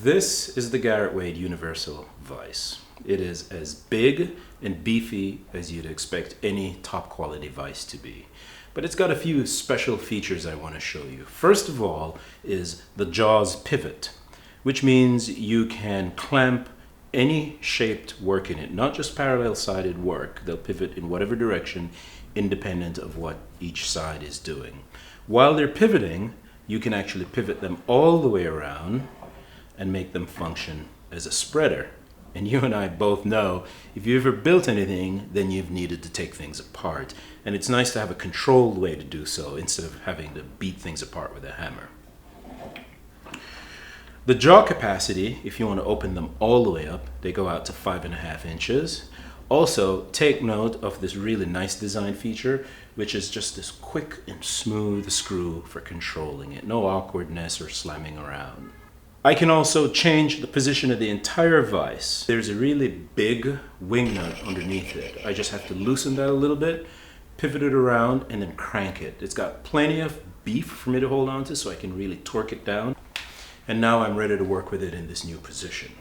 This is the Garrett Wade Universal Vise. It is as big and beefy as you'd expect any top quality vise to be. But it's got a few special features I want to show you. First of all is the jaws pivot, which means you can clamp any shaped work in it, not just parallel-sided work. They'll pivot in whatever direction, independent of what each side is doing. While they're pivoting, you can actually pivot them all the way around and make them function as a spreader. And you and I both know, if you've ever built anything, then you've needed to take things apart. And it's nice to have a controlled way to do so instead of having to beat things apart with a hammer. The jaw capacity, if you want to open them all the way up, they go out to 5.5 inches. Also, take note of this really nice design feature, which is just this quick and smooth screw for controlling it. No awkwardness or slamming around. I can also change the position of the entire vise. There's a really big wing nut underneath it. I just have to loosen that a little bit, pivot it around, and then crank it. It's got plenty of beef for me to hold on to, so I can really torque it down. And now I'm ready to work with it in this new position.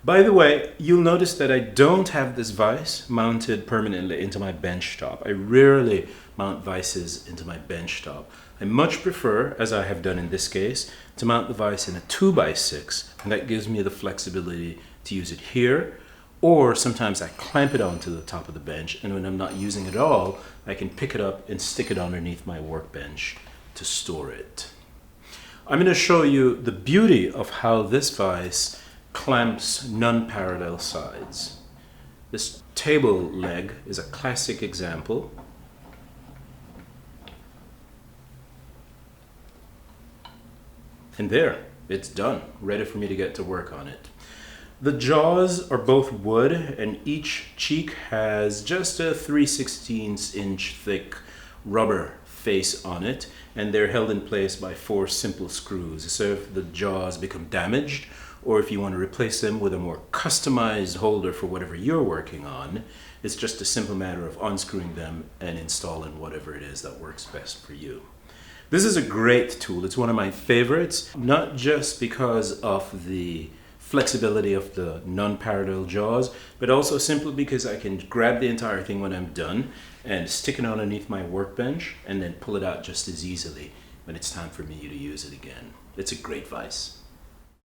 By the way, you'll notice that I don't have this vise mounted permanently into my bench top. I rarely mount vises into my bench top. I much prefer, as I have done in this case, to mount the vise in a 2x6, and that gives me the flexibility to use it here, or sometimes I clamp it onto the top of the bench, and when I'm not using it at all, I can pick it up and stick it underneath my workbench to store it. I'm going to show you the beauty of how this vise clamps non-parallel sides. This table leg is a classic example. And there, it's done, ready for me to get to work on it. The jaws are both wood, and each cheek has just a 3/16 inch thick rubber face on it, and they're held in place by 4 simple screws. So if the jaws become damaged, or if you want to replace them with a more customized holder for whatever you're working on, it's just a simple matter of unscrewing them and installing whatever it is that works best for you. This is a great tool. It's one of my favorites, not just because of the flexibility of the non-parallel jaws, but also simply because I can grab the entire thing when I'm done and stick it underneath my workbench and then pull it out just as easily when it's time for me to use it again. It's a great vise.